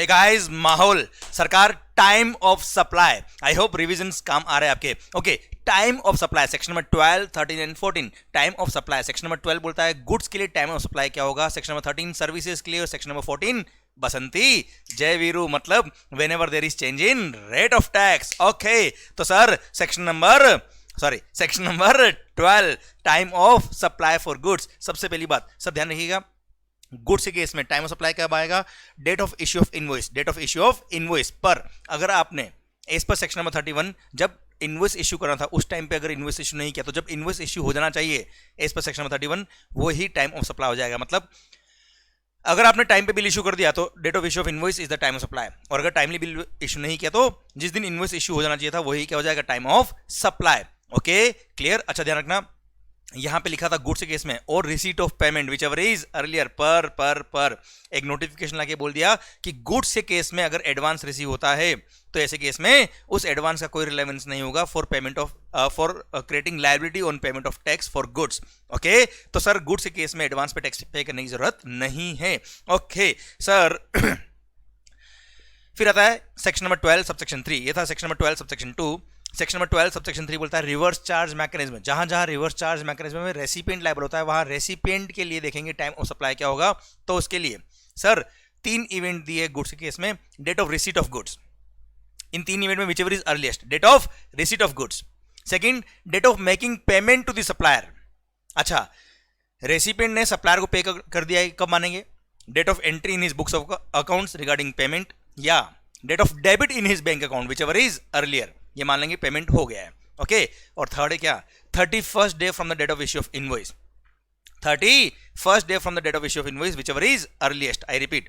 Hey guys, माहौल सरकार time of supply, I hope revisions काम आ रहे हैं आपके। Okay, time of supply section number 12, 13 and 14। Time of supply section number 12 बोलता है गुड्स के लिए टाइम ऑफ सप्लाई क्या होगा, सेक्शन नंबर 13 सर्विसेज के लिए, और सेक्शन नंबर 14 बसंती जय वीरू मतलब whenever there is change in rate of tax. Okay, तो sir section number 12 time of supply for goods. सबसे पहली बात सब ध्यान रखिएगा, गुड्स के केस में टाइम ऑफ सप्लाई कब आएगा, date of issue of invoice. Date of issue of invoice पर अगर आपने एज पर सेक्शन नंबर 31 जब इनवॉइस इश्यू करना था उस टाइम पे अगर इनवॉइस इश्यू नहीं किया तो जब इनवॉइस इश्यू हो जाना चाहिए एज पर सेक्शन नंबर 31 वो ही टाइम ऑफ सप्लाई हो जाएगा। मतलब अगर आपने टाइम पे बिल इशू कर दिया तो date of issue of invoice is the time of supply, और अगर टाइमली बिल इशू नहीं किया तो जिस दिन इनवॉइस इशू हो जाना चाहिए था वही क्या हो जाएगा, time of supply. Okay clear. अच्छा ध्यान रखना, यहां पे लिखा था गुड्स के केस में और receipt of payment whichever is earlier पर एक नोटिफिकेशन लाके बोल दिया कि गुड्स के केस में अगर एडवांस रिसीव होता है तो ऐसे केस में उस एडवांस का कोई रिलेवेंस नहीं होगा for payment of for creating liability on payment of tax for goods. Okay, तो सर गुड्स के केस में एडवांस पे टैक्स पे करने की जरूरत नहीं है। ओके सर फिर आता है सेक्शन नंबर 12 सबसेक्शन 3। ये था section number 12 subsection 2। Section number 12 subsection 3 बोलता है रिवर्स चार्ज मैकेनिज्म। जहां जहां रिवर्स चार्ज मैकेनिज्म में रेसिपिएंट लायबल होता है वहां रेसिपिएंट के लिए देखेंगे टाइम ऑफ सप्लाई क्या होगा। तो उसके लिए सर 3 इवेंट दिए गुड्स के केस में, date of receipt of goods, इन 3 इवेंट में whichever is earliest, date of receipt of goods, second date of making payment to the supplier. अच्छा, रेसिपिएंट ने सप्लायर को पे कर दिया है, कब मानेंगे, date of entry in his books of accounts regarding payment, या date of debit in his bank account whichever is earlier, ये मान लेंगे पेमेंट हो गया है। ओके, और थर्ड है क्या, 31st day from the date of issue of invoice, 31st day from the date of issue of invoice whichever is earliest. I repeat,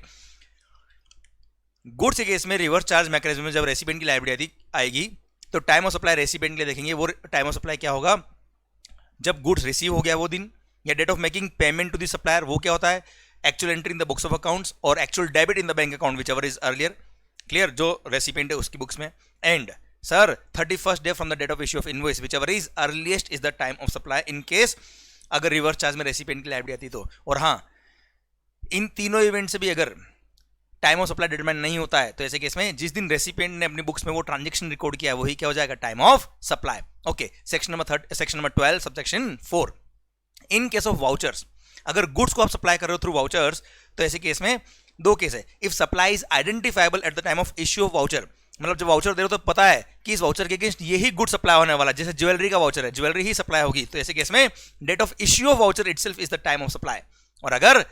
goods के केस में रिवर्स चार्ज मैकेनिज्म में जब recipient की liability आएगी तो time of supply recipient के लिए देखेंगे, वो टाइम ऑफ सप्लाई क्या होगा जब गुड्स रिसीव हो गया वो दिन, या date of making payment to the supplier वो क्या होता है, actual entry in the books of accounts और actual debit in the bank account whichever is earlier. Clear, जो रेसिपिएंट है उसकी बुक्स में। And sir 31st day from the date of issue of invoice whichever is earliest is the time of supply in case अगर reverse charge में recipient की liability आती तो। और हाँ, इन तीनों इवेंट से भी अगर टाइम ऑफ सप्लाई डिटरमाइन नहीं होता है तो ऐसे केस में जिस दिन रेसिपिएंट ने अपनी बुक्स में वो ट्रांजेक्शन रिकॉर्ड किया है वही क्या हो जाएगा, time of supply. Okay, section number 12 subsection 4। In case of vouchers, अगर गुड्स को आप सप्लाई कर रहे हो थ्रू वाउचर्स तो ऐसे केस में दो केस है, if supply is identifiable at the time of issue of voucher, मतलब जब वाउचर दे रहे हो तो पता है कि इस वाउचर के अगेंस्ट यही गुड सप्लाई होने वाला है, जैसे ज्वेलरी का वाउचर है ज्वेलरी ही सप्लाई होगी, तो ऐसे केस में date of issue of voucher itself is the time of supply. और अगर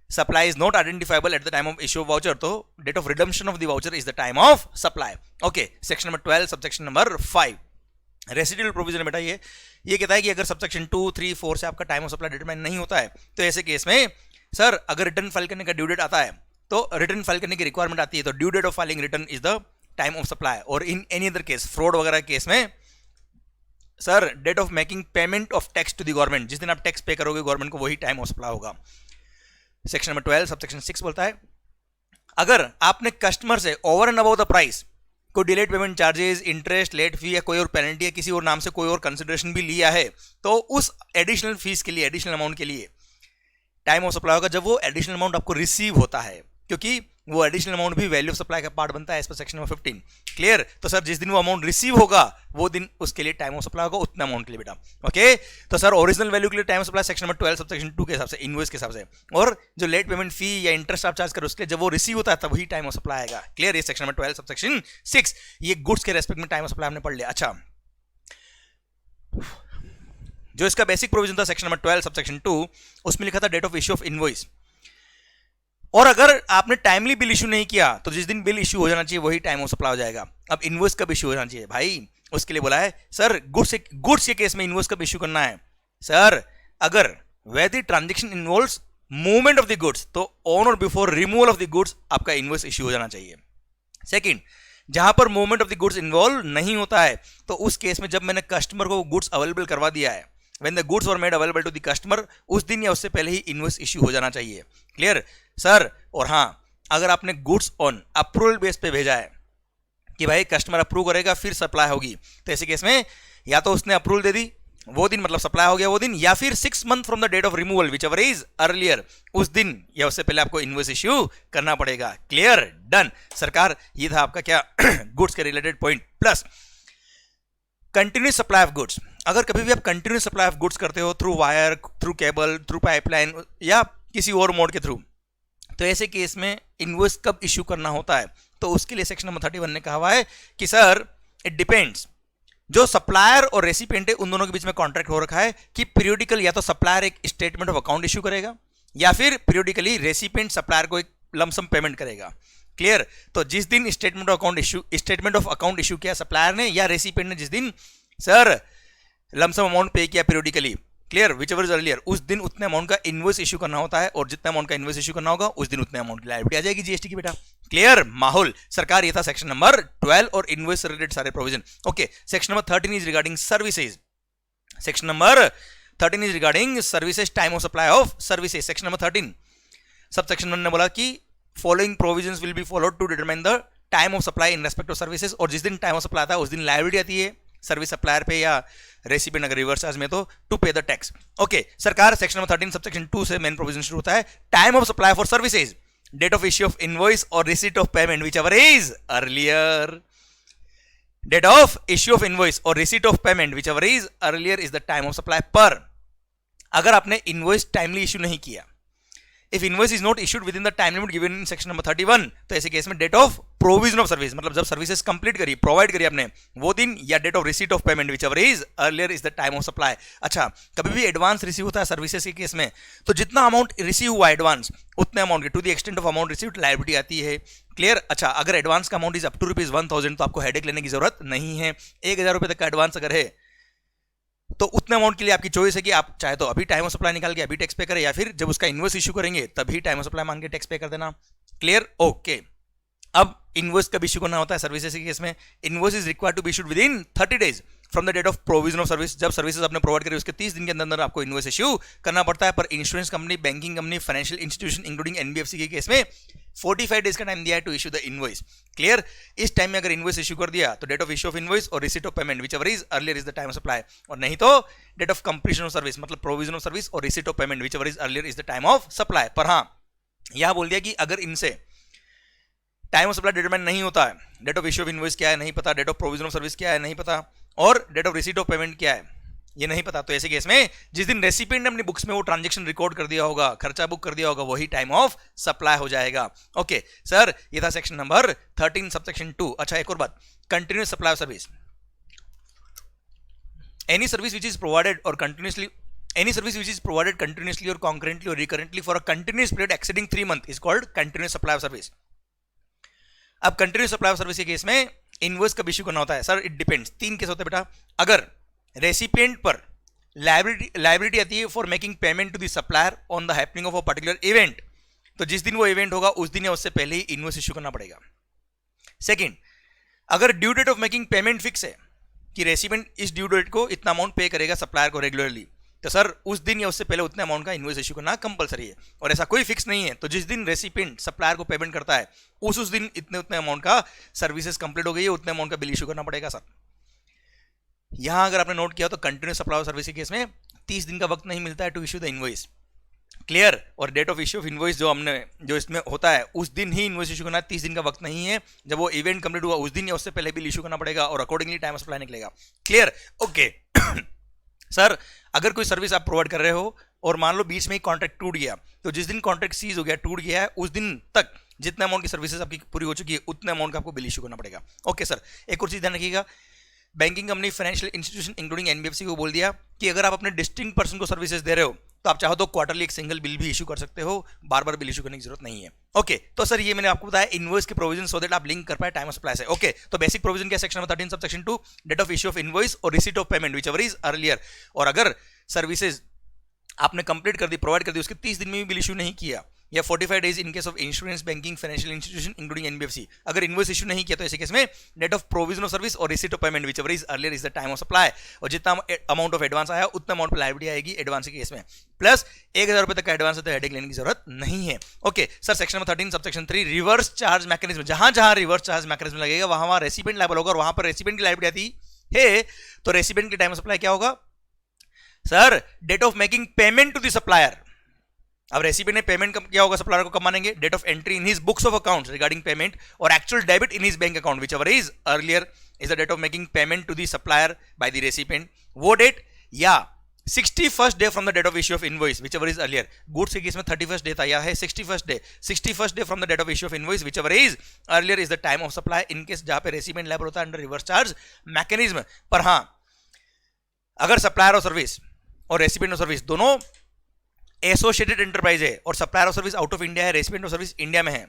supply is not identifiable at the time of issue of voucher तो date of redemption of the voucher is the time of supply. Okay, section number 12 subsection number 5 residual provision है बेटा। ये कहता है कि अगर सबसेक्शन 2, 3, 4 से आपका टाइम ऑफ सप्लाई डिटरमाइन नहीं होता है तो ऐसे केस में सर अगर रिटर्न फाइल करने का ड्यू डेट आता है तो रिटर्न फाइल करने की रिक्वायरमेंट आती है तो due date of filing return is the time of supply. और in any other case fraud वगैरह केस में sir date of making payment of tax to the government, जिस दिन आप टैक्स पे करोगे गवर्नमेंट को वही टाइम ऑफ सप्लाई होगा। सेक्शन नंबर 12 सबसेक्शन 6 बोलता है अगर आपने कस्टमर से over and about the price कोई delayed payment charges, interest, late fee या कोई और पेनल्टी या किसी और नाम से कोई और कंसिडरेशन भी लिया है तो उस एडिशनल फीस के लिए, एडिशनल अमाउंट के लिए टाइम ऑफ सप्लाई होगा जब वो एडिशनल अमाउंट आपको रिसीव होता है, क्योंकि वो एडिशनल अमाउंट भी वैल्यू ऑफ सप्लाई का पार्ट बनता है as per section number 15। Clear, तो सर जिस दिन वो अमाउंट रिसीव होगा वो दिन उसके लिए टाइम ऑफ सप्लाई होगा उतना अमाउंट के लिए बेटा। ओके, तो सर ओरिजिनल वैल्यू के लिए time of supply section number 12 subsection 2 के हिसाब से, इनवॉइस के हिसाब से, और जो लेट पेमेंट फी या इंटरेस्ट आप चार्ज करो उसके लिए जब वो रिसीव होता है तब वही टाइम ऑफ सप्लाई आएगा। क्लियर, ये सेक्शन नंबर 12 सबसेक्शन 6 ये गुड्स के रेस्पेक्ट में टाइम ऑफ सप्लाई हमने पढ़ लिया। अच्छा, जो इसका बेसिक प्रोविजन था सेक्शन नंबर 12 सबसेक्शन 2 उसमें लिखा था date of issue of invoice, और अगर आपने टाइमली बिल इशू नहीं किया तो जिस दिन बिल इशू हो जाना चाहिए वही टाइम ऑफ सप्लाई हो जाएगा। अब इनवॉइस कब इशू हो जाना चाहिए भाई, उसके लिए बोला है सर गुड्स के केस में इनवॉइस कब इशू करना है, सर अगर where the transaction involves movement of the goods तो ऑन और before removal of the goods आपका इनवॉइस इशू हो जाना चाहिए। सेकंड, जहां पर movement of the goods involve नहीं होता है तो उस केस में जब मैंने कस्टमर को गुड्स अवेलेबल करवा दिया है, when the goods were made available to the customer, उस दिन या उससे पहले ही इनवॉइस इश्यू हो जाना चाहिए। क्लियर सर, और हाँ अगर आपने गुड्स ऑन अप्रूवल बेस पे भेजा है कि भाई कस्टमर अप्रूव करेगा फिर सप्लाई होगी तो ऐसे केस में या तो उसने अप्रूवल दे दी वो दिन मतलब सप्लाई हो गया वो दिन, या फिर 6 month from the date of removal whichever is earlier, उस दिन या उससे पहले आपको इनवॉइस इश्यू करना पड़ेगा। क्लियर, डन सरकार, ये था आपका क्या गुड्स के related point. Plus continuous supply of goods, अगर कभी भी आप कंटिन्यूस सप्लाई ऑफ गुड्स करते हो through wire, through cable, through pipeline या किसी और मोड के थ्रू, तो ऐसे केस में इनवॉइस कब इश्यू करना होता है, तो उसके लिए सेक्शन नंबर 31 ने कहा हुआ है कि सर इट डिपेंड्स, जो सप्लायर और रेसिपिएंट है उन दोनों के बीच में कॉन्ट्रैक्ट हो रखा है कि पीरियोडिकल या तो सप्लायर एक स्टेटमेंट ऑफ अकाउंट इश्यू करेगा या फिर पीरियोडिकली रेसिपिएंट सप्लायर को एक लमसम पेमेंट करेगा। क्लियर, तो जिस दिन स्टेटमेंट ऑफ अकाउंट इश्यू किया सप्लायर ने या रेसिपिएंट ने, जिस दिन सर लमसम अमाउंट पे किया periodically, clear, which ever is earlier, उस दिन उतने अमाउंट का इनवॉइस इश्यू करना होता है, और जितना अमाउंट का इनवॉइस इश्यू करना होगा उस दिन उतने अमाउंट की लायबिलिटी आ जाएगी जीएसटी की बेटा। क्लियर माहौल सरकार, ये था सेक्शन नंबर 12 और इनवॉइस रिलेटेड सारे provision. Okay, section number 13 is regarding services. Section number 13 is regarding services, time of supply of services. Section number 13 subsection 1 ने बोला कि following provisions will be followed to determine the time of supply in respect of services, और जिस दिन time of supply आता है उस दिन लायबिलिटी आती है सर्विस सप्लायर पे या रेसिपिएंट अगर रिवर्स चार्ज में तो to pay the tax. Okay सरकार, सेक्शन नंबर 13 सबसेक्शन 2 से मेन प्रोविजन शुरू होता है। Time of supply for services, date of issue of invoice और receipt of payment whichever is earlier, date of issue of invoice और receipt of payment whichever is earlier is the time of supply. पर अगर आपने invoice timely issue नहीं किया, if invoice is not issued with in the time limit given in section number 31, तो ऐसे case में date of provision of service, मतलब जब सर्विसेज कंप्लीट करी, प्रोवाइड करी आपने वो दिन, या date of receipt of payment whichever is earlier is the time of supply. अच्छा, कभी भी एडवांस रिसीव होता है सर्विसेज के केस में, तो जितना अमाउंट रिसीव हुआ एडवांस उतने अमाउंट के to the extent of amount received liability आती है। क्लियर, अच्छा अगर एडवांस का अमाउंट इज अप टू ₹1000 तो आपको हेडेक लेने की जरूरत नहीं है। 1000 रुपए तक का एडवांस अगर है तो उतने अमाउंट के लिए आपकी चॉइस है कि आप चाहे तो अभी टाइम ऑफ सप्लाई निकाल के अभी टैक्स पे करें, या फिर जब उसका इनवॉइस इश्यू करेंगे तभी टाइम ऑफ सप्लाई मान के टैक्स पे कर देना। Clear, okay. अब इनवॉइस कब इश्यू करना होता है सर्विसेज के केस में? Invoice is required to be issued within 30 days from the date of provision of service. जब सर्विसेज आपने प्रोवाइड करी उसके 30 दिन के अंदर आपको इनवॉइस इश्यू करना पड़ता है। पर insurance company, banking company, financial institution including NBFC के केस में 45 days का टाइम दिया है to issue the invoice. Clear, इस टाइम में अगर इनवॉइस इशू कर दिया तो date of issue of invoice और receipt of payment whichever is earlier is the time of supply, और नहीं तो date of completion of service मतलब प्रोविजन ऑफ सर्विस और receipt of payment whichever is earlier is the time of supply. पर हाँ, यहां बोल दिया कि अगर इनसे टाइम ऑफ सप्लाई डिटरमाइन नहीं होता है, date of issue of invoice क्या है नहीं पता, date of provision of service क्या है नहीं पता, और date of receipt of payment क्या है ये नहीं पता, तो ऐसे केस में जिस दिन रेसिपिएंट ने अपनी बुक्स में वो ट्रांजैक्शन रिकॉर्ड कर दिया होगा, खर्चा बुक कर दिया होगा, वही टाइम ऑफ सप्लाई हो जाएगा। ओके सर, ये था सेक्शन नंबर 13 सबसेक्शन 2। अच्छा, एक और बात, continuous supply of service, any service which is provided और continuously, any service which is provided continuously or concurrently or recurrently for a continuous period exceeding 3 months is called continuous supply of service। अब continuous supply of service के case में invoice कब issue करना होता है? Sir it depends, 3 case होते हैं बेटा। अगर रेसिपिएंट पर लायबिलिटी आती है for making payment to the supplier on the happening of a particular event, तो जिस दिन वो इवेंट होगा उस दिन या उससे पहले ही इनवॉइस इश्यू करना पड़ेगा। सेकेंड, अगर due date of making payment fix है कि रेसिपिएंट इस ड्यू डेट को इतना अमाउंट पे करेगा सप्लायर को रेगुलरली, तो सर उस दिन या उससे पहले उतने अमाउंट का इनवॉइस इश्यू करना कंपलसरी है। और ऐसा कोई फिक्स नहीं है, तो जिस दिन रेसिपिएंट सप्लायर को पेमेंट करता है उस दिन उतने अमाउंट का सर्विसेज कंप्लीट हो गई है, उतने अमाउंट का बिल इश्यू करना पड़ेगा सर। यहां अगर आपने नोट किया तो कंटिन्यूस सप्लाई ऑफ सर्विस के केस में 30 दिन का वक्त नहीं मिलता है to issue the invoice. Clear, और date of issue of invoice जो इसमें होता है उस दिन ही इनवॉइस इश्यू करना है, 30 दिन का वक्त नहीं है। जब वो इवेंट कंप्लीट हुआ उस दिन या उससे पहले बिल इश्यू करना पड़ेगा और अकॉर्डिंगली टाइम ऑफ सप्लाई निकलेगा। Clear, okay. सर अगर कोई सर्विस आप प्रोवाइड कर रहे हो और मान लो बीच में ही कॉन्ट्रैक्ट टूट गया, तो जिस दिन कॉन्ट्रैक्ट सीज हो गया, टूट गया है, उस दिन तक जितने अमाउंट की सर्विसेज आपकी पूरी हो चुकी है उतने अमाउंट का आपको बिल इश्यू करना पड़ेगा। ओके सर, एक और चीज ध्यान रखिएगा, banking company, financial institution including NBFC को बोल दिया कि अगर आप अपने डिस्टिंक्ट पर्सन को सर्विसेज दे रहे हो तो आप चाहो तो क्वार्टरली एक सिंगल बिल भी इशू कर सकते हो, बार बार बिल इशू करने की जरूरत नहीं है। ओके, तो सर ये मैंने आपको बताया इनवॉइस के प्रोविजन, सो दैट आप लिंक कर पाए टाइम ऑफ सप्लाई से। ओके, तो बेसिक प्रोविजन क्या, section number 13 subsection 2, date of issue of invoice और receipt of payment whichever is earlier. और अगर सर्विसेज आपने कंप्लीट कर दी, प्रोवाइड कर दी, उसके 30 दिन में भी बिल इशू नहीं किया, या 45 days in case of insurance, banking, financial institution including NBFC, अगर इनवॉइस इशू नहीं किया तो ऐसे केस में date of provision of service और receipt of payment whichever is earlier is the time of supply. और जितना अमाउंट ऑफ एडवांस आया उतना अमाउंट पर लायबिलिटी आएगी एडवांस के केस में, प्लस 1000 रुपए तक का एडवांस है तो हेडेक लेने की जरूरत नहीं है। Okay sir, section number 13 subsection 3, reverse charge mechanism. जहां जहां रिवर्स चार्ज मैकेनिज्म लगेगा वहां रेसिपिएंट लायबल होगा, और वहां पर रेसिपिएंट की लायबिलिटी आती है तो रेसिपिएंट के टाइम ऑफ सप्लाई क्या होगा? Sir date of making payment to the supplier, अब रेसिपिएंट ने पेमेंट क्या होगा सप्लायर को कब मानेंगे, date of entry in his books of accounts regarding payment और actual debit in his bank account whichever is earlier is the date of making payment to the supplier by the recipient, वो date या 61st day from the date of issue of invoice whichever is earlier, goods के case में 31st day था, या है 61st day from the date of issue of invoice whichever is earlier is the time of supply in case जहां पे recipient liable होता है under reverse charge mechanism. पर हां अगर सप्लायर ऑफ सर्विस और रेसिपिएंट ऑफ सर्विस दोनों associated enterprise है और supplier of service out of India है, रेसिपिएंट ऑफ सर्विस इंडिया में है,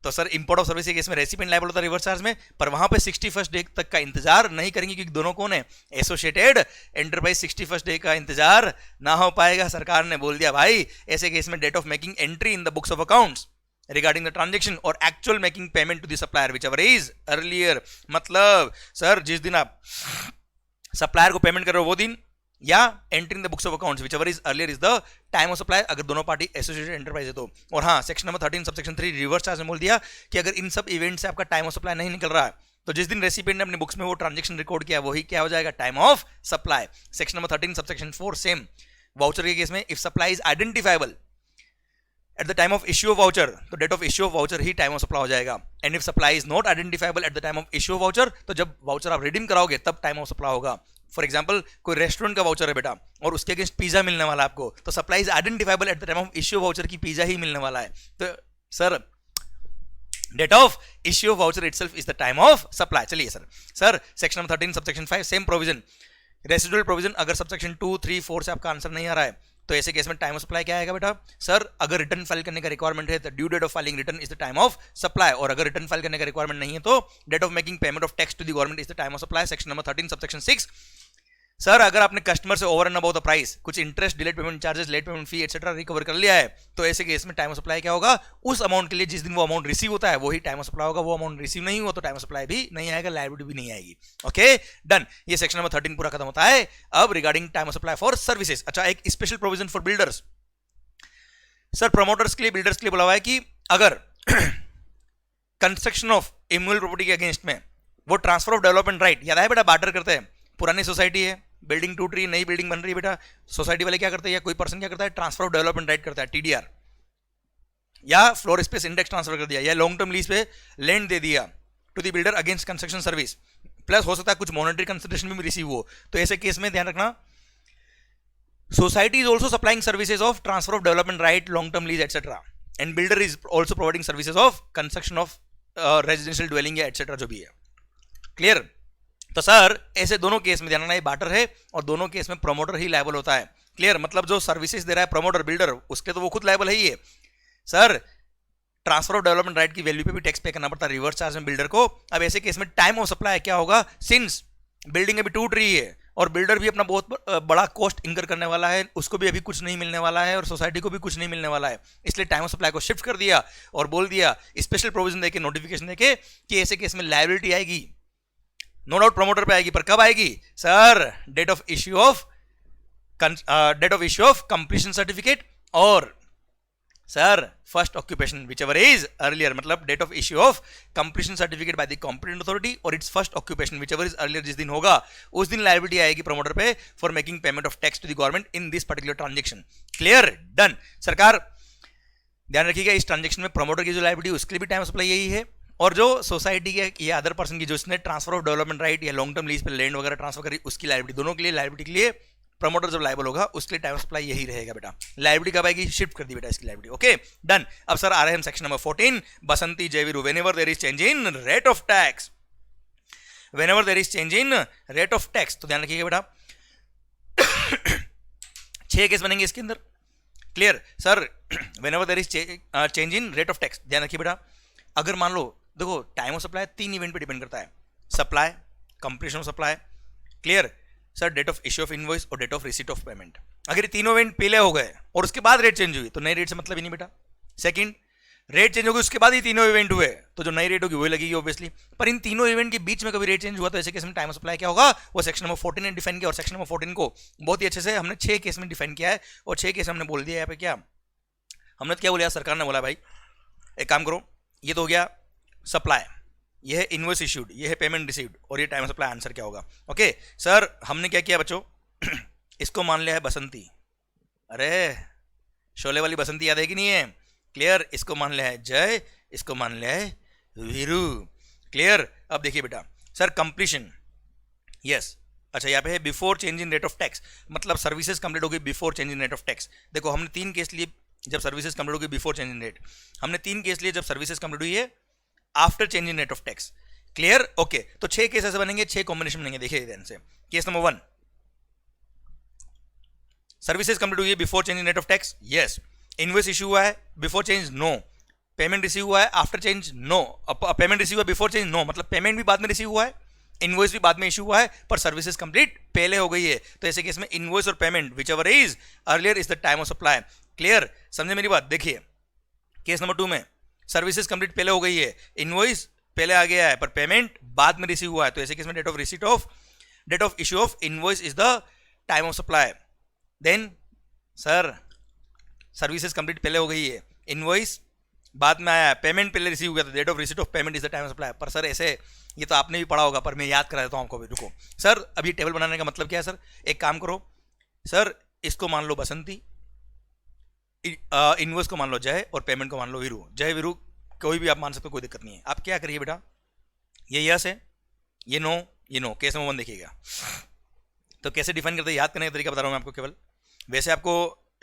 तो सर इंपोर्ट ऑफ सर्विस के केस में रेसिपिएंट लायबल होता है रिवर्स चार्ज में, पर वहां पे 61st डे तक का इंतजार नहीं करेंगे क्योंकि दोनों कौन है, एसोसिएटेड एंटरप्राइज। 61st डे का इंतजार ना हो पाएगा, सरकार ने बोल दिया भाई ऐसे केस में date of making entry in the books of accounts regarding the transaction और actual making payment to the supplier whichever is earlier, मतलब सर जिस दिन आप सप्लायर को पेमेंट कर रहे हो वो दिन या entry in the books of accounts whichever is earlier is the time of supply, अगर दोनों पार्टी एसोसिएटेड एंटरप्राइज है तो। और हाँ section number 13 subsection 3 reverse charge में बोल दिया कि अगर इन सब इवेंट से आपका टाइम ऑफ सप्लाई नहीं निकल रहा है तो जिस दिन रेसिपिएंट ने अपने बुक्स में वो ट्रांजेक्शन रिकॉर्ड किया वही क्या हो जाएगा, time of supply. Section number 13 subsection 4 same voucher के केस में if supply is identifiable at the time of issue of voucher तो date of issue of voucher ही टाइम ऑफ सप्लाई हो जाएगा, and if supply is not identifiable at the time of issue of voucher तो जब voucher आप redeem कराओगे तब time of supply होगा। फॉर एग्जाम्पल कोई रेस्टोरेंट का वाउचर है बेटा और उसके अगेंस्ट पिज्जा मिलने वाला है आपको, तो supply is identifiable at the time of issue voucher की पिज्जा ही मिलने वाला है, तो sir date of issue of voucher itself is the time of supply. चलिए sir section number 13 subsection 5 same provision, residual provision, अगर सबसेक्शन 2, 3, 4 से आपका आंसर नहीं आ रहा है तो ऐसे केस में टाइम ऑफ सप्लाई क्या आएगा बेटा, सर अगर रिटर्न फाइल करने का रिक्वायरमेंट है तो due date of filing return is the time of supply, और अगर रिटर्न फाइल करने का रिक्वायरमेंट नहीं है तो date of making payment of tax to the government is the time of supply. Section number 13 subsection 6, sir अगर आपने customer से over and about the price कुछ interest, delayed payment charges, late payment fee etcetera recover कर लिया है तो ऐसे case में टाइम ऑफ सप्लाई क्या होगा, उस अमाउंट के लिए जिस दिन वो अमाउंट रिसीव होता है वही टाइम ऑफ सप्लाई होगा, वो अमाउंट रिसीव नहीं हुआ तो टाइम ऑफ सप्लाई भी नहीं आएगा, लायबिलिटी भी नहीं आएगी। ओके डन, ये सेक्शन नंबर 13 पूरा खत्म होता है। अब regarding time of supply for services, अच्छा एक special provision for builders, sir promoters के लिए बिल्डर्स के लिए बोला हुआ है कि अगर कंस्ट्रक्शन ऑफ इमूवेबल प्रॉपर्टी के अगेंस्ट में वो ट्रांसफर ऑफ डेवलपमेंट राइट, याद है बेटा बार्टर करते हैं, पुरानी सोसाइटी है बिल्डिंग टूट रही है नई बिल्डिंग बन रही है बेटा, सोसाइटी वाले क्या करते हैं या कोई पर्सन क्या करता है, ट्रांसफर ऑफ डेवलपमेंट राइट करता है टीडीआर, या फ्लोर स्पेस इंडेक्स ट्रांसफर कर दिया या लॉन्ग टर्म लीज पे लैंड दे दिया to the builder against construction service, plus हो सकता है कुछ मॉनेटरी कंसिडरेशन भी रिसीव हो, तो ऐसे केस में ध्यान रखना society is also supplying services of transfer of development right, long term lease etc, and builder is also providing services of construction of residential dwelling या etc जो भी है, क्लियर। तो सर ऐसे दोनों केस में ध्यान रखना ये बार्टर है और दोनों केस में प्रमोटर ही लायबल होता है, क्लियर, मतलब जो सर्विसेज दे रहा है प्रमोटर बिल्डर उसके तो वो खुद लायबल है ही है। Sir transfer of development right की वैल्यू पे भी टैक्स पे करना पड़ता है रिवर्स चार्ज में बिल्डर को। अब ऐसे केस में टाइम ऑफ सप्लाई क्या होगा, सिंस बिल्डिंग अभी टूट रही है और बिल्डर भी अपना बहुत बड़ा कॉस्ट इंकर करने वाला है, उसको भी अभी कुछ नहीं मिलने वाला है और सोसाइटी को भी कुछ नहीं मिलने वाला है, इसलिए टाइम ऑफ सप्लाई को शिफ्ट कर दिया और बोल दिया स्पेशल प्रोविजन देके नोटिफिकेशन देके कि ऐसे केस में लायबिलिटी आएगी, नो डाउट प्रमोटर पे आएगी, पर कब आएगी sir, date of issue of completion certificate और sir first occupation whichever is earlier, मतलब date of issue of completion certificate by the competent authority और its first occupation whichever is earlier, जिस दिन होगा उस दिन लायबिलिटी आएगी प्रमोटर पे for making payment of tax to the government in this particular transaction, clear done. सरकार ध्यान रखिएगा इस ट्रांजेक्शन में प्रमोटर की जो लायबिलिटी उसके लिए भी टाइम सप्लाई यही है, और जो सोसाइटी के या अदर पर्सन की जो इसने ट्रांसफर ऑफ डेवलपमेंट राइट या लॉन्ग टर्म लीज पे लैंड वगैरह ट्रांसफर करी उसकी लायबिलिटी, दोनों के लिए लायबिलिटी के लिए प्रमोटर जब लायबल होगा उसके लिए टाइम सप्लाई यही रहेगा बेटा, लायबिलिटी कब आएगी, शिफ्ट कर दी बेटा इसकी लायबिलिटी। Okay done. अब सर आ रहे हैं हम section number 14 Basanti Jai Veeru, whenever there is change in rate of tax, whenever there is change in rate of tax, तो ध्यान रखिएगा बेटा 6 केस बनेंगे इसके अंदर, clear. Sir whenever there is change in rate of tax, ध्यान रखिए बेटा अगर मान लो देखो टाइम ऑफ सप्लाई 3 इवेंट पे डिपेंड करता है, supply, completion of supply, clear, sir date of issue of invoice और date of receipt of payment. अगर ये तीनों इवेंट पहले हो गए और उसके बाद रेट चेंज हुई तो नई रेट से मतलब ही नहीं बेटा। सेकंड, रेट चेंज होगी उसके बाद ही तीनों इवेंट हुए तो जो नई रेट होगी वही लगेगी ऑब्वियसली, पर इन तीनों इवेंट के बीच में कभी रेट चेंज हुआ तो ऐसे केस में टाइम ऑफ सप्लाई क्या होगा, वो सेक्शन नंबर 14 ने डिफाइन किया, और सेक्शन नंबर 14 को बहुत ही अच्छे से हमने 6 केस में डिफाइन किया है और 6 केस हमने बोल दिया यहाँ पे क्या हमने क्या बोला, सरकार ने बोला भाई एक काम करो, ये तो हो गया सप्लाई, ये है इनवॉइस इश्यूड, ये है पेमेंट रिसीव्ड और ये टाइम ऑफ सप्लाई आंसर क्या होगा। ओके सर हमने क्या किया बच्चों इसको मान लिया है बसंती, अरे शोले वाली बसंती याद है कि नहीं है? क्लियर। इसको मान लिया है जय, इसको मान लिया है वीरू। क्लियर। अब देखिए बेटा सर कंप्लीशन, यस अच्छा यहाँ पे है before change in rate of tax, मतलब सर्विसेज कंप्लीट होगी before change in rate of tax. देखो हमने 3 केस लिए जब सर्विसेज कंप्लीट होगी बिफोर चेंज इन रेट, हमने 3 केस लिए जब सर्विसेज कंप्लीट हुई है after change in rate of tax. Clear. Okay तो 6 केस ऐसे बनेंगे, 6 कॉम्बिनेशन बनेंगे। देखिए ध्यान से, केस नंबर 1 सर्विसेज कंप्लीट हुई है before change in rate of tax, yes. Invoice issue हुआ है before change, no. Payment receive हुआ है after change, no. Payment receive हुआ बिफोर चेंज, नो, मतलब पेमेंट भी बाद में रिसीव हुआ है, इनवॉइस भी बाद में इशू हुआ है, पर सर्विसेज कंप्लीट पहले हो गई है। तो ऐसे केस में इनवॉइस और payment whichever is earlier is the time of supply. Clear, समझे मेरी बात? देखिए केस नंबर 2 में सर्विसेज कंप्लीट पहले हो गई है, इनवॉइस पहले आ गया है, पर पेमेंट बाद में रिसीव हुआ है। तो ऐसे केस में date of issue of invoice is the time of supply. Then sir services complete पहले हो गई है, इनवॉइस बाद में आया है, पेमेंट पहले रिसीव हुआ था, date of receipt of payment is the time of supply. पर सर ऐसे ये तो आपने भी पढ़ा होगा, पर मैं याद करा देता हूँ आपको भी। रुको सर, अभी टेबल बनाने का मतलब क्या है सर? एक काम करो सर, इसको मान लो बसंती, इनवॉइस को मान लो जय, और पेमेंट को मान लो वीरू। जय वीरू कोई भी आप मान सकते हो, कोई दिक्कत नहीं है। आप क्या करिए बेटा, ये यस है, ये नो, ये नो। केस नंबर 1 देखिएगा। तो कैसे डिफाइन करते हैं, याद करने का तरीका बता रहा हूँ मैं आपको केवल। वैसे आपको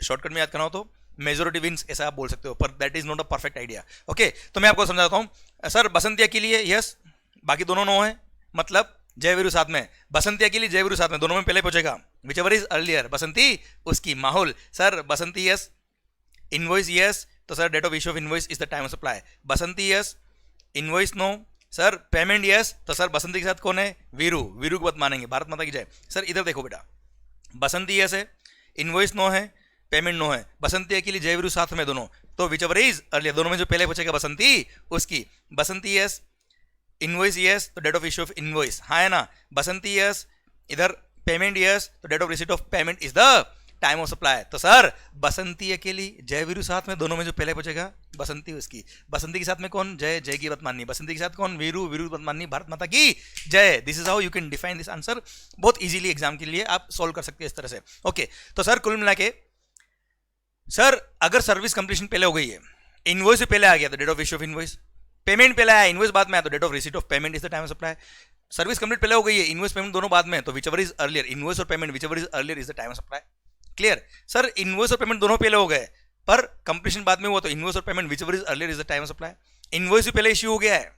शॉर्टकट में याद करना हो तो मेजोरिटी विंस ऐसा आप बोल सकते हो, पर that is not a perfect idea. Okay तो मैं आपको समझाता हूँ। सर बसंतिया के लिए यस, बाकी दोनों नो है, मतलब जय वीरू साथ में, बसंतिया के लिए जय वीरू साथ में, दोनों में पहले पहुंचेगा। Whichever is earlier, Basanti उसकी माहौल। Sir Basanti yes, invoice yes, तो sir date of issue of invoice is the time of supply. Basanti yes, invoice no, sir payment yes, तो सर बसंती के साथ कौन है? वीरू। वीरू को बात मानेंगे, भारत माता की जय। सर इधर देखो बेटा, बसंती यस है, इनवॉइस नो है, पेमेंट नो है, बसंती के लिए जय वीरू साथ में दोनों, तो विच एवर इज अर्लियर, दोनों में जो पहले पहुंचेगा बसंती उसकी। बसंती यस, इनवॉइस यस, तो date of issue of invoice, हाँ है ना। बसंती यस, इधर पेमेंट यस, तो date of receipt of payment is the time of supply. तो सर बसंती अकेली, जय वीरू साथ में, दोनों में जो पहले पहुंचेगा बसंती उसकी। बसंती के साथ में कौन? जय, जय की बात माननी। बसंती के साथ कौन? वीरू, वीरू की बात माननी। भारत माता की जय। This is how you can define this answer. बहुत इजीली एग्जाम के लिए आप सोल्व कर सकते हैं इस तरह से। ओके तो सर कुल मिला के सर अगर सर्विस कंप्लीशन पहले हो गई है, इनवॉइस से पहले आ गया तो date of issue of invoice, payment पहले आया, इनवॉइस बाद में आया तो date of receipt of payment is the time of supply. Service complete पहले हो गई है, इनवॉइस पेमेंट दोनों बाद में, तो whichever is earlier, invoice और payment whichever is earlier is the time of supply. Clear. Sir invoice और पेमेंट दोनों पहले हो गए, पर कंप्लीशन बाद में हुआ, तो इनवॉइस और payment whichever is earlier is the time of supply. Invoice भी पहले इश्यू हो गया है,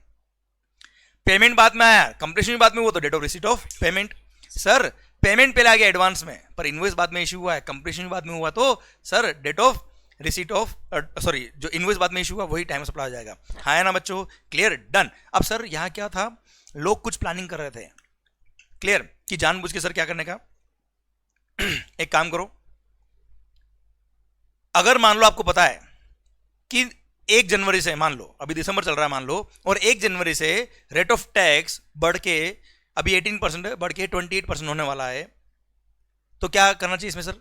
पेमेंट बाद में आया, कंप्लीशन भी बाद में हुआ, तो date of receipt of payment. Sir payment पहले आ गया एडवांस में, पर इनवॉइस बाद में इश्यू हुआ है, कंप्लीशन भी बाद में हुआ, तो sir date of receipt of sorry जो इनवॉइस बाद में इशू हुआ वही टाइम सप्लाई हो जाएगा। हाँ है ना बच्चों? Clear, done. अब सर यहाँ क्या था, लोग कुछ प्लानिंग कर रहे थे। क्लियर, कि जानबूझ के सर क्या करने का, एक काम करो, अगर मान लो आपको पता है कि 1 जनवरी से, मान लो अभी दिसंबर चल रहा है मान लो, और 1 जनवरी से रेट ऑफ टैक्स बढ़ के अभी 18% है, बढ़ के 28% होने वाला है, तो क्या करना चाहिए इसमें सर?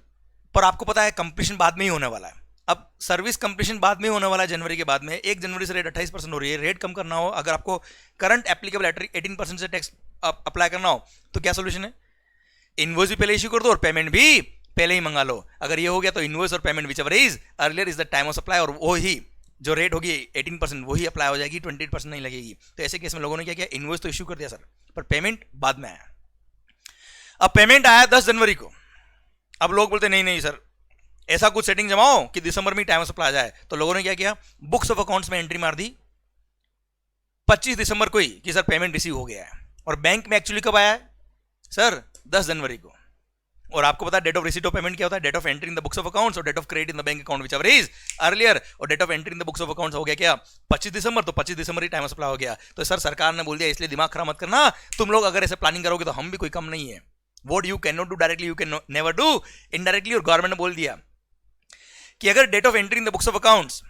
पर आपको पता है कंप्लीशन बाद में ही होने वाला है। अब सर्विस कंप्लीशन बाद में होने वाला है जनवरी के बाद में, 1 जनवरी से रेट 28% हो रही है, रेट कम करना हो, अगर आपको करंट एप्लीकेबल 18% से टैक्स अप्लाई करना हो, तो क्या सोल्यूशन है? इनवॉइस भी पहले इश्यू कर दो और पेमेंट भी पहले ही मंगा लो। अगर ये हो गया तो इनवॉइस और payment whichever is earlier is the time of supply, और वो ही जो रेट होगी 18% वही अप्लाई हो जाएगी, 28% नहीं लगेगी। तो ऐसे केस में लोगों ने क्या किया, इनवॉइस तो इश्यू कर दिया सर, पर पेमेंट बाद में आया। अब पेमेंट आया 10 जनवरी को, अब लोग बोलते नहीं नहीं सर ऐसा कुछ सेटिंग जमाओ कि दिसंबर में टाइम ऑफ सप्लाई आ जाए। तो लोगों ने क्या किया, बुक्स ऑफ अकाउंट्स में एंट्री मार दी 25 दिसंबर को ही कि सर पेमेंट रिसीव हो गया है, और बैंक में एक्चुअली कब आया है सर? 10 जनवरी को। और आपको पता है date of receipt of payment क्या होता है? Date of entry in the books of accounts और date of credit in the bank account whichever is earlier, और date of entry in the books of accounts हो गया क्या 25 दिसंबर, तो 25 दिसंबर ही टाइम ऑफ सप्लाई हो गया। तो सर सरकार ने बोल दिया इसलिए दिमाग खराब मत करना, तुम लोग अगर ऐसे प्लानिंग करोगे तो हम भी कोई कम नहीं है। What you can not do directly you can never do indirectly, और गवर्नमेंट ने बोल दिया कि अगर date of entry in the books of accounts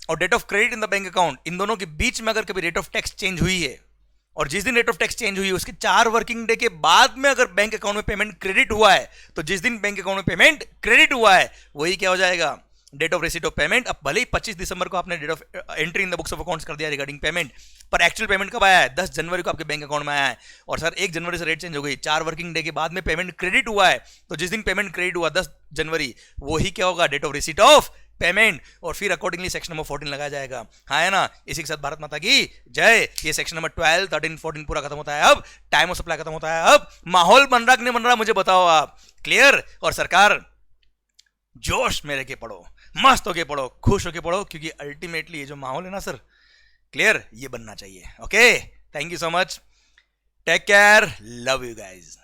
और date of credit in the bank account, इन दोनों के बीच में अगर कभी रेट ऑफ टैक्स चेंज हुई है, और जिस दिन रेट ऑफ टैक्स चेंज हुई है उसके 4 वर्किंग डे के बाद में अगर बैंक अकाउंट में पेमेंट क्रेडिट हुआ है, तो जिस दिन बैंक अकाउंट में पेमेंट क्रेडिट हुआ है वही क्या हो जाएगा, date of receipt of payment. अब भले ही 25 दिसंबर को आपने date of entry in the books of accounts कर दिया रिगार्डिंग पेमेंट, पर एक्चुअल पेमेंट कब आया है? 10 जनवरी को आपके बैंक अकाउंट में आया है। और सर 1 जनवरी से रेट चेंज हो गई, 4 वर्किंग डे के बाद में पेमेंट क्रेडिट हुआ है। तो जिस दिन पेमेंट क्रेडिट हुआ 10 जनवरी, वो ही क्या होगा? Date of receipt of payment. और फिर अकॉर्डिंगली सेक्शन नंबर 14 लगाया जाएगा। हाँ है ना? इसी के साथ भारत माता की जय। ये सेक्शन नंबर 12, 13, 14 पूरा खत्म होता है। अब टाइम ऑफ सप्लाई खत्म होता है। अब माहौल बन रहा कि नहीं बन रहा मुझे बताओ आप। क्लियर? और सरकार जोश में रह के पढ़ो, मस्त होके पढ़ो, खुश होके पढ़ो, क्योंकि अल्टीमेटली ये जो माहौल है ना सर, क्लियर, ये बनना चाहिए। Okay, thank you so much, take care, love you guys.